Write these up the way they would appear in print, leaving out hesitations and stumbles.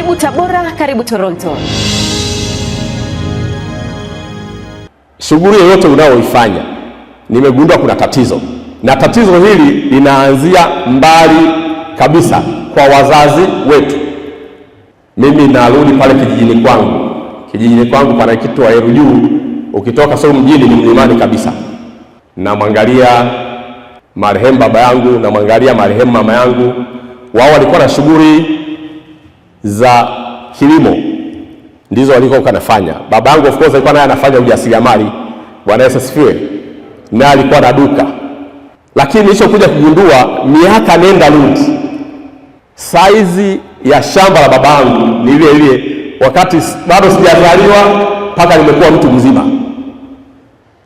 Karibu Tabora, karibu Toronto. Shughuli yoyote unaoifanya nimegundua kuna tatizo, na tatizo hili linaanzia mbali kabisa kwa wazazi wetu. Mimi narudi pale kijijini kwangu. Kijijini kwangu pana kitu wa Heru Juu, ukitoka sio mjini ni mlimani kabisa. Namwangalia marehemu baba yangu, namwangalia marehemu mama yangu. Wao walikuwa na shughuli za kilimo, ndizo walikuwa kanafanya. Baba yangu of course alikuwa naye anafanya ujasiriamali, Bwana Yesu asifiwe, na alikuwa na duka. Lakini nilichokuja kugundua miaka nenda rudi, saizi ya shamba la baba yangu ni ile ile wakati bado sijazaliwa mpaka nimekuwa mtu mzima.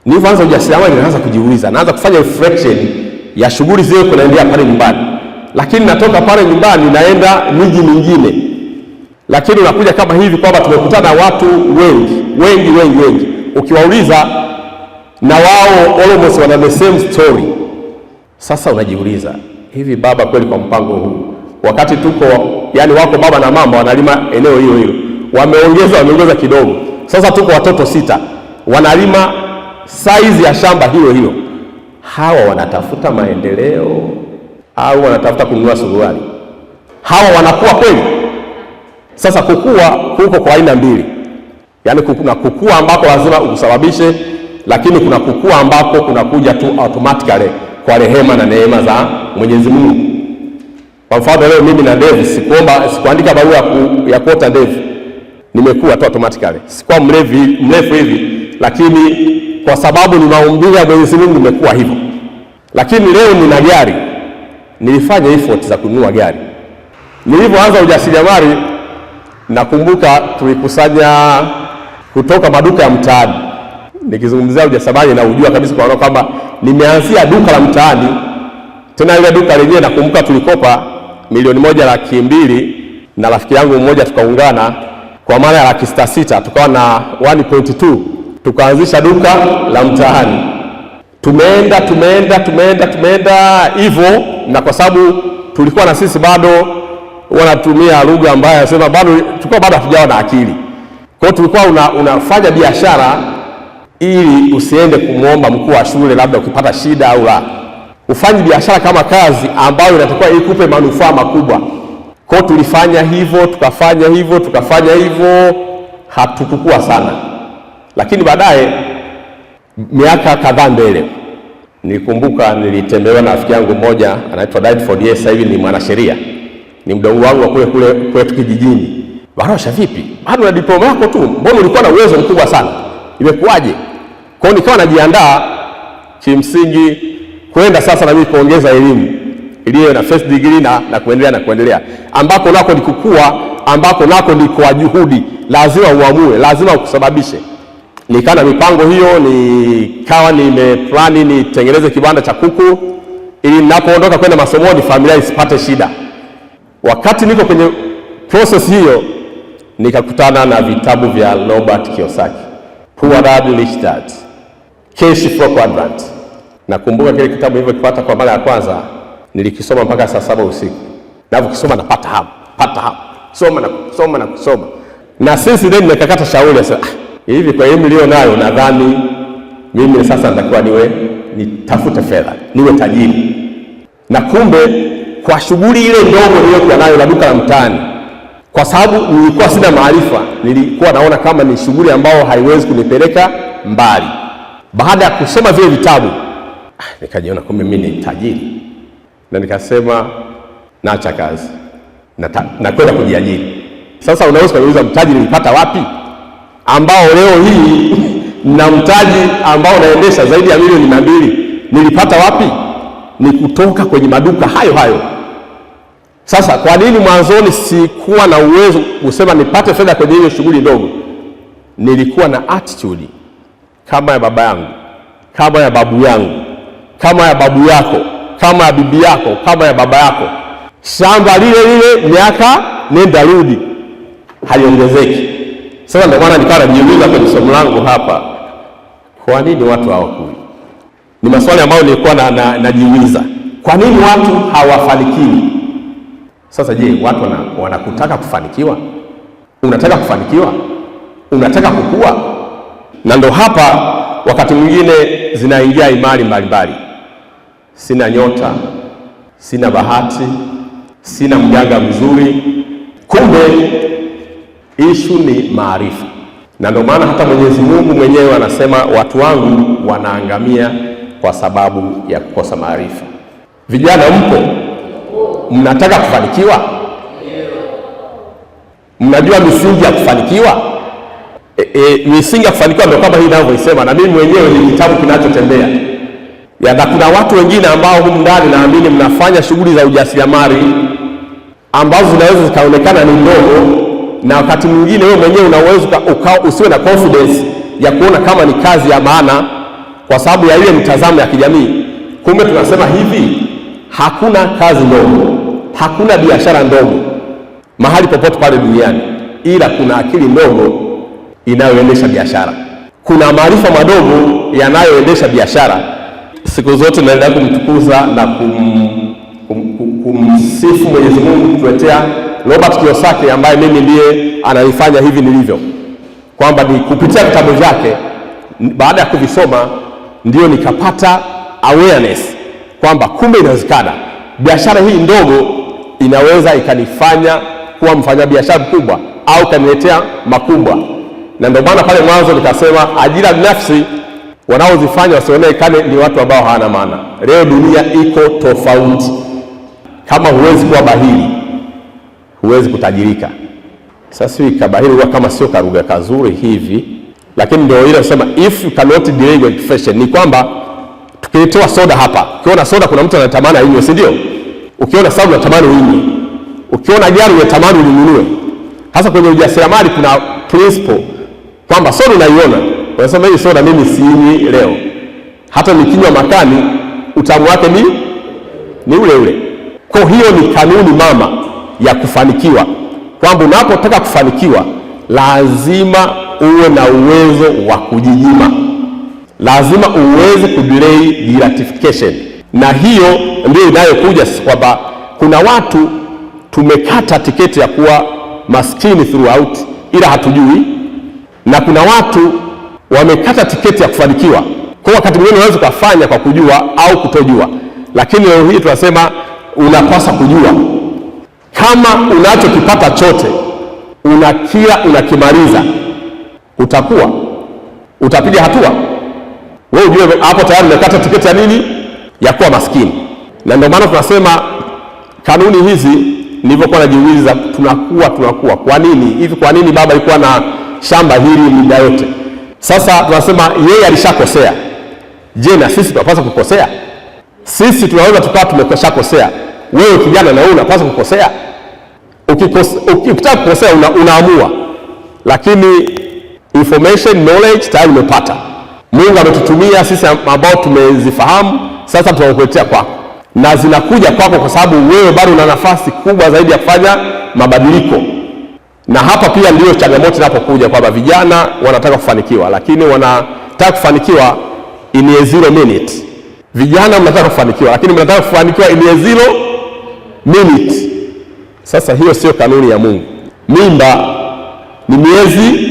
Nilipoanza ujasiriamali nikaanza kujiuliza, naanza kufanya reflection ya shughuli zile kunaendelea pale nyumbani. Lakini natoka pale nyumbani naenda miji mingine. Lakini unakuja kama hivi kwamba tumekutana watu wengi. Ukiwauliza na wao almost wana the same story. Sasa unajiuliza, hivi baba kweli kwa mpango huu, wakati tuko yani wako baba na mama wanalima eneo hilo, wameongeza kidogo. Sasa tuko watoto 6 wanalima size ya shamba hilo. Hawa wanatafuta maendeleo au wanatafuta kununua suruali? Hawa wanakuwa kweli? Sasa kukua huko kwa aina mbili. Yaani kuna kukua ambako lazima usababishe, lakini kuna kukua ambako kunakuja tu automatically kwa rehema na neema za Mwenyezi Mungu. Kwa mfano leo mimi na Dave sikuandika barua ya kuota Dave. Nimekuwa tu automatically. Sikuwa mrefu hivi, lakini kwa sababu ni maumbile ya Mwenyezi Mungu nimekuwa hivyo. Lakini leo nina gari. Nilifanya effort za kununua gari. Nilipoanza ujasiriamali nakumbuka tulikusanya kutoka maduka ya mtaani. Nikizungumzia ujasiriamali na ujua kabisa kwa kwamba nimeanzia duka la mtaani. Tena ile duka lenyewe nakumbuka tulikopa $1,200,000 na rafiki yangu mmoja tukaungana kwa maana ya $600,000 tukawa na 1.2 tukaanzisha duka la mtaani. Tumeenda hivyo, na kwa sababu tulikuwa na sisi bado wanatumia lugha ambayo nasema tulikuwa bado hatujawa na akili. Kwa hiyo tulikuwa unafanya biashara ili usiende kumuomba mkuu wa shule labda ukipata shida au la. Ufanye biashara kama kazi ambayo inatakiwa ikupe manufaa makubwa. Kwa hiyo tulifanya hivyo, tukafanya hivyo, hatukukua sana. Lakini baadaye miaka kadhaa mbele nikumbuka nilitembelewa na rafiki yangu mmoja anaitwa David, sasa hivi ni mwanasheria. Ni mdogo wangu wa kule kwetu kijijini. Barosha, vipi? Bado na diploma yako tu. Mbona ulikuwa na uwezo mkubwa sana? Imekuwaje? Kwa hiyo nikawa najiandaa kimsingi kwenda sasa na mimi kuongeza elimu. Iliyo na first degree na kuendelea. Ambako nako ni kukua, ambako nako ni kwa juhudi. Lazima uamue, lazima ukusababishe. Nikana mipango hiyo, nikawa nimeplani nitengeneze kibanda cha kuku ili ninapoondoka kwenda masomoni familia isipate shida. Wakati niko kwenye process hiyo nikakutana na vitabu vya Robert Kiyosaki, Poor Dad Rich Dad, Cash Flow Quadrant. Nakumbuka kile kitabu hivyo kipata kwa mara ya kwanza nilikisoma mpaka saa 7 usiku. Ninapokisoma napata hamu. Soma. Na sisi then nikakata shauri sasa, hivi kwa elimu nilio nayo nadhani mimi sasa natakiwa nitafute fedha, niwe tajiri. Na kumbe kwa shughuli ile ndogo niliyokuwa nayo na duka la mtaani, kwa sababu nilikuwa sina maarifa, nilikuwa naona kama ni shughuli ambayo haiwezi kunipeleka mbali. Baada ya kusoma vile vitabu, nikajiona kumbe mimi ni tajiri. Na nikasema naacha kazi na kwenda kujiajiri. Sasa unaweza kuuliza mtaji nilipata wapi? Ambao leo hii na mtaji ambao naendesha zaidi ya $2,000,000 nilipata wapi? Ni kutoka kwenye maduka hayo. Sasa kwa nini mwanzoni sikuwa na uwezo kusema nipate fedha kwenye hiyo shughuli ndogo? Nilikuwa na attitude kama ya baba yangu, kama ya babu yangu, kama ya babu yako, kama ya bibi yako, kama ya baba yako. Shamba lile miaka nenda rudi haliongezeki. Sasa ndio maana nikawa najiuliza kwenye somo langu hapa, kwa nini watu hawakui? Ni maswali ambayo nilikuwa najiuliza. Kwa nini watu hawafanikiwi? Sasa je, watu wanakutaka kufanikiwa? Unataka kufanikiwa? Unataka kukua? Na ndo hapa wakati mwingine zinaingia imani mbalimbali. Sina nyota, sina bahati, sina mganga mzuri. Kumbe ishu ni maarifa. Na ndio maana hata Mwenyezi Mungu mwenyewe anasema watu wangu wanaangamia kwa sababu ya kukosa maarifa. Vijana mpo? Mnataka kufanikiwa? Mnajua misingi ya kufanikiwa? Misingi ya kufanikiwa ndio kama hii ninavyoisema, na mimi mwenyewe ni kitabu kinachotembea. Na kuna watu wengine ambao humu ndani naamini mnafanya shughuli za ujasiriamali ambazo zinaweza zikaonekana ni ndogo, na wakati mwingine wewe mwenyewe unaweza usiwe na confidence ya kuona kama ni kazi ya maana kwa sababu ya ile mtazamo ya kijamii. Kumbe tunasema hivi, hakuna kazi ndogo, hakuna biashara ndogo mahali popote pale duniani, ila kuna akili ndogo inayoendesha biashara. Kuna maarifa madogo yanayoendesha biashara. Siku zote naendelea kumtukuza na kumsifu Mwenyezi Mungu kutuletea Robert Kiyosaki ambaye mimi ndiye ananifanya hivi nilivyo, kwamba ni kupitia vitabu vyake baada ya kuvisoma ndio nikapata awareness kwamba kumbe inawezekana biashara hii ndogo inaweza ikanifanya kuwa mfanyabiashara mkubwa au kaniletea makubwa. Na ndio maana pale mwanzo nikasema ajira binafsi wanaozifanya wasionekane ni watu ambao hawana maana. Leo dunia iko tofauti. Kama huwezi kuwa bahili, huwezi kutajirika. Sasa hii kabahili huwa kama sio karuga kazuri hivi, lakini ndio ile kusema if you cannot delay your profession, ni kwamba tukitoa soda hapa, ukiona soda kuna mtu anatamani ainywe, si ndio? Ukiona soda unatamani uinywe. Ukiona gari unatamani ulinunue. Hasa kwenye ujasiriamali kuna principle kwamba soda unaiona, unasema hii soda mimi siinywi leo. Hata nikinywa makani utamu wake ni ule ule. Kwa hiyo ni kanuni mama ya kufanikiwa, kwamba unapotaka kufanikiwa lazima uwe na uwezo wa kujinyima. Lazima uweze kudelay gratification. Na hiyo ndio inayokuja kwamba kuna watu tumekata tiketi ya kuwa maskini throughout ila hatujui, na kuna watu wamekata tiketi ya kufanikiwa. Kwa wakati mwingine unaweza kufanya kwa kujua au kutojua, lakini leo hii tunasema unapaswa kujua. Kama unachokipata chote unakimaliza, utapiga hatua. Wewe ujue hapo tayari umekata tiketi ya nini? Ya kuwa maskini. Na ndio maana tunasema kanuni hizi nilivyokuwa najiuliza, tunakuwa kwa nini hivi? Kwa nini baba alikuwa na shamba hili muda yote? Sasa tunasema yeye alishakosea. Je, na sisi tunapaswa kukosea? Sisi tunaweza tukawa tumeshakosea. Wewe kijana na wewe unapaswa kukosea. Ukitaka kukosea unaamua. Lakini information, knowledge tayari umepata. Mungu ametutumia sisi ambao tumezifahamu, sasa tunakuletea kwako. Na zinakuja kwako kwa sababu wewe bado una nafasi kubwa zaidi ya kufanya mabadiliko. Na hapa pia ndio changamoto inapokuja kwamba vijana wanataka kufanikiwa, lakini wanataka kufanikiwa in a 0 minute. Vijana mnataka kufanikiwa, lakini mnataka kufanikiwa in a 0 minute. Sasa hiyo sio kanuni ya Mungu. Mimba ni miezi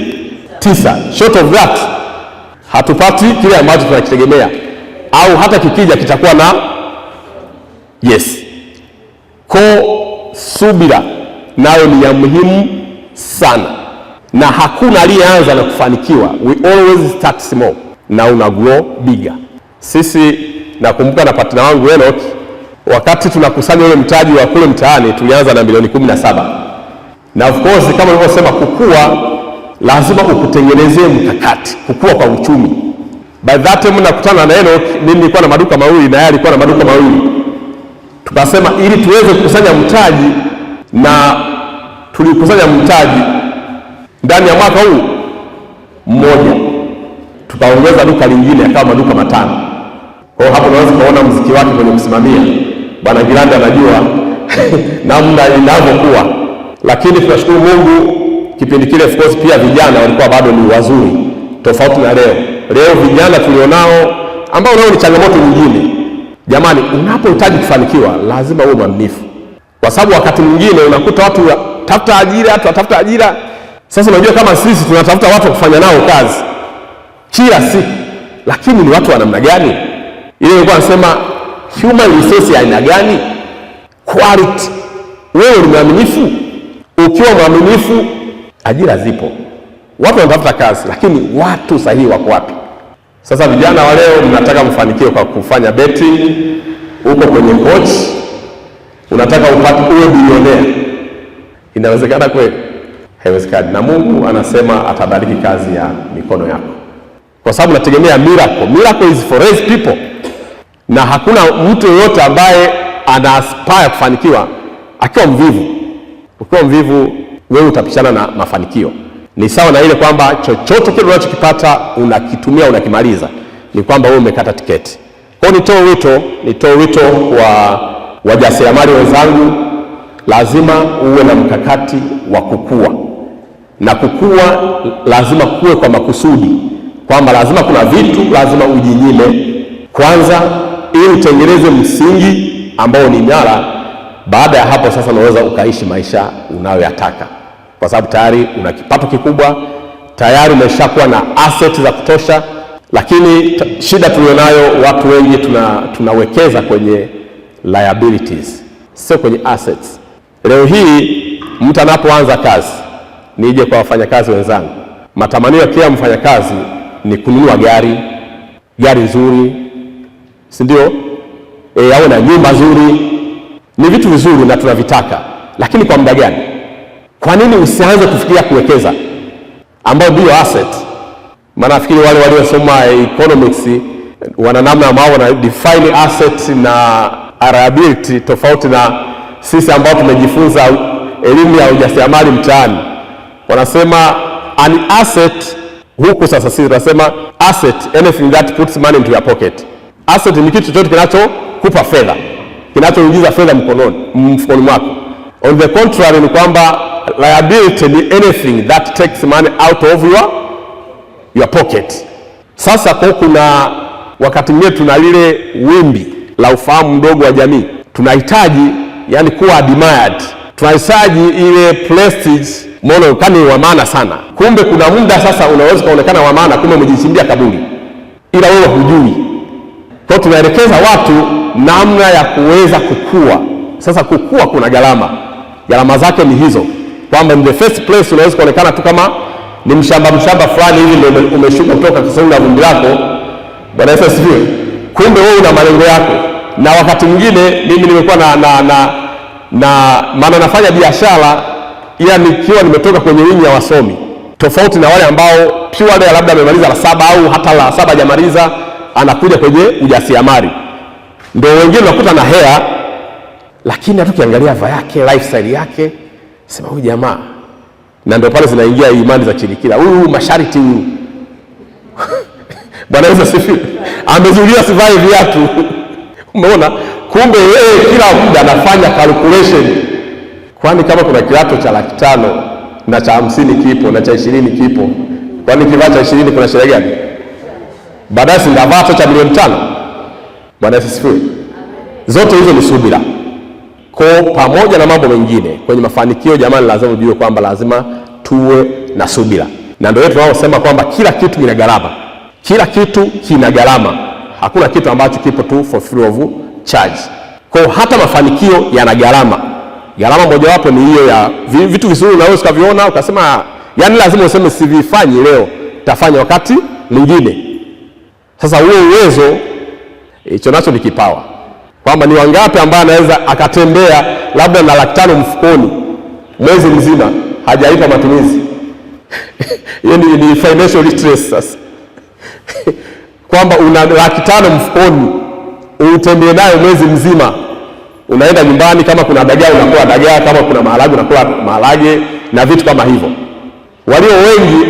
9. Short of that hatupati kile ambacho tunakitegemea, au hata kikija kitakuwa na yes. Subira nayo ni ya muhimu sana, na hakuna aliyeanza na kufanikiwa. We always start small na una grow bigger. Sisi nakumbuka na partner wangu Enoch, wakati tunakusanya ule mtaji wa kule mtaani tulianza na milioni 17. Na of course kama nilivyosema, kukua lazima ukutengenezee mkakati, kukua kwa uchumi. By that time nakutana na Enoch, mimi nilikuwa na maduka mawili na yeye alikuwa na maduka mawili. Tukasema ili tuweze kukusanya mtaji, na tulikusanya mtaji ndani ya mwaka huu mmoja tukaongeza duka lingine akawa maduka 5. Kwa hiyo hapo unaweza kuona muziki wake kwenye kusimamia. Bwana Gilanda anajua namna inavyokuwa. Lakini tunashukuru Mungu, kipindi kile of course pia vijana walikuwa bado ni wazuri tofauti na leo. Leo vijana tulionao ambao nao ni changamoto nyingine. Jamani, unapohitaji kufanikiwa lazima uwe mwaminifu. Kwa sababu wakati mwingine unakuta watu tafuta ajira, Sasa unajua kama sisi tunatafuta watu wa kufanya nao kazi kila siku, lakini ni watu wa namna gani? Ile nilikuwa nasema human resource ya aina gani? Quality. Wewe ni mwaminifu? Ukiwa mwaminifu, ajira zipo, watu wanatafuta kazi, lakini watu sahihi wako wapi? Sasa vijana wa leo mnataka mfanikiwe kwa kufanya betting, uko kwenye coach, unataka upate uwe bilionea. Inawezekana kweli? Haiwezekani. Na Mungu anasema atabariki kazi ya mikono yako, kwa sababu nategemea miracle. Miracle is for raise people, na hakuna mtu yeyote ambaye ana aspire kufanikiwa akiwa mvivu. Ukiwa mvivu, wewe utapishana na mafanikio. Ni sawa na ile kwamba chochote kile unachokipata unakitumia, unakimaliza, ni kwamba wewe umekata tiketi. Kwa hiyo nitoe wito kwa wajasiriamali wenzangu, lazima uwe na mkakati wa kukua, na kukua lazima kuwe kwa makusudi, kwamba lazima kuna vitu lazima ujinyime kwanza ili utengeneze msingi ambao ni imara. Baada ya hapo sasa unaweza ukaishi maisha unayoyataka, kwa sababu tayari una kipato kikubwa, tayari umeshakuwa na assets za kutosha. Lakini shida tulionayo, watu wengi tunawekeza kwenye liabilities, sio kwenye assets. Leo hii mtu anapoanza kazi, nije kwa wafanyakazi wenzangu, matamanio ya kila mfanyakazi ni kununua gari nzuri, si ndio? Awe na nyumba nzuri. Ni vitu vizuri na tunavitaka, lakini kwa muda gani? Kwa nini usianze kufikiria kuwekeza, ambao ndio asset? Maana nafikiri wale waliosoma economics wana namna ambao wana define asset na liability tofauti na sisi ambao tumejifunza elimu ya ujasiriamali mtaani. Wanasema an asset, huku sasa sisi tunasema asset anything that puts money into your pocket. Asset ni kitu chochote kinachokupa fedha, kinachoingiza fedha mfukoni mwako. On the contrary ni kwamba liability ni anything that takes money out of your pocket. Sasa kwa kuna wakati mwingine tuna lile wimbi la ufahamu mdogo wa jamii, tunahitaji yani kuwa admired, tunahitaji ile prestige, mbona kani wa maana sana. Kumbe kuna muda sasa unaweza kuonekana wa maana, kumbe umejichimbia kaburi, ila wewe hujui. Kwa tunaelekeza watu namna ya kuweza kukua. Sasa kukua kuna gharama zake ni hizo, kwamba in the first place unaweza kuonekana tu kama ni mshamba fulani hivi ndio umeshuka kutoka kisehemu la vumbi lako. Bwana Yesu asifiwe. Kumbe wewe una malengo yako. Na wakati mwingine mimi nimekuwa na maana nafanya biashara, ila nikiwa nimetoka kwenye wingi ya wasomi, tofauti na wale ambao pure labda amemaliza la 7 au hata la 7 hajamaliza, anakuja kwenye ujasiriamali. Ndio wengine unakuta na hela, lakini hata ukiangalia va yake, lifestyle yake, sema huyu jamaa. Na ndio pale zinaingia imani za chirikira. Huyu masharti huyu. Bwana Yesu asifiwe. Amezuiliwa sivae viatu. Umeona? Kumbe yeye kila muda anafanya calculation. Kwani kama kuna kiatu cha 500 na cha 50 kipo na cha 20 kipo, kwani kivaa cha 20 kuna sheria gani? Baadaye singavaa cha milioni 5. Bwana Yesu asifiwe. Zote hizo ni subira. Kwa pamoja na mambo mengine kwenye mafanikio, jamani, lazima ujue kwamba lazima tuwe na subira. Na ndio tunaosema kwamba kila kitu kina gharama. Kila kitu kina gharama. Hakuna kitu ambacho kipo tu for free of charge. Kwa hata mafanikio yana gharama. Gharama mojawapo ni hiyo ya vitu vizuri unaweza kuviona ukasema, yani lazima useme sivifanyi leo, tafanya wakati mwingine. Sasa huo uwezo hicho nacho ni kipawa. Kwamba ni wangapi ambao anaweza akatembea labda na 500,000 mfukoni mwezi mzima hajaipa matumizi. Hiyo ni financial literacy sasa. Kwamba una 500,000 mfukoni utembee nayo mwezi mzima. Unaenda nyumbani, kama kuna dagaa unakula dagaa, kama kuna maharage unakula maharage na vitu kama hivyo. Walio wengi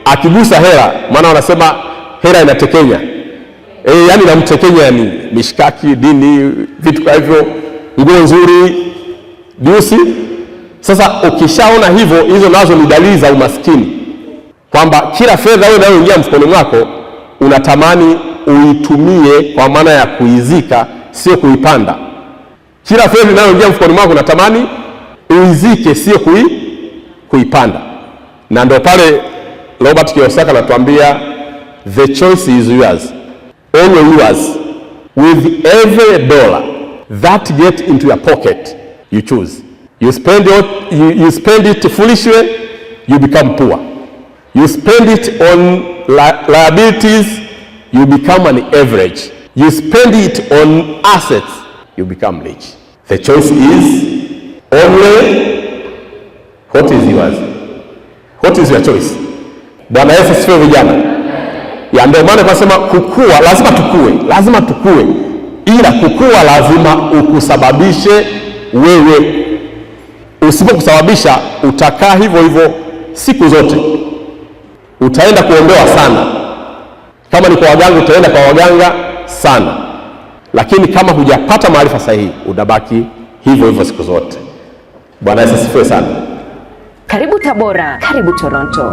akigusa hela, maana wanasema hela inatekenya. Yani namtekenya ni mishikaki, dini, vitu kwa hivyo, nguo nzuri, diusi. Sasa ukishaona hivyo, hizo nazo ni dalili za umaskini. Kwamba kila fedha wewe inayoingia mfukoni mwako unatamani uitumie kwa maana ya kuizika, sio kuipanda. Kila fedha inayoingia mfukoni mwako unatamani uizike, sio kuipanda. Na ndio pale Robert Kiyosaki anatuambia the choice is yours, only yours. With every dollar that get into your pocket, you choose. You spend it foolishly, you become poor. You spend it on liabilities, you become an average. You spend it on assets, you become rich. The choice is only what is yours. What is your choice? Bwana Yesu asifiwe vijana. Ya ndio maana tunasema kukua, lazima tukue. Ila kukua lazima ukusababishe wewe. Usipokusababisha utakaa hivyo hivyo siku zote. Utaenda kuombewa sana. Kama ni kwa waganga utaenda kwa waganga sana. Lakini kama hujapata maarifa sahihi utabaki hivyo hivyo siku zote. Bwana Yesu asifiwe sana. Karibu Tabora, karibu Toronto.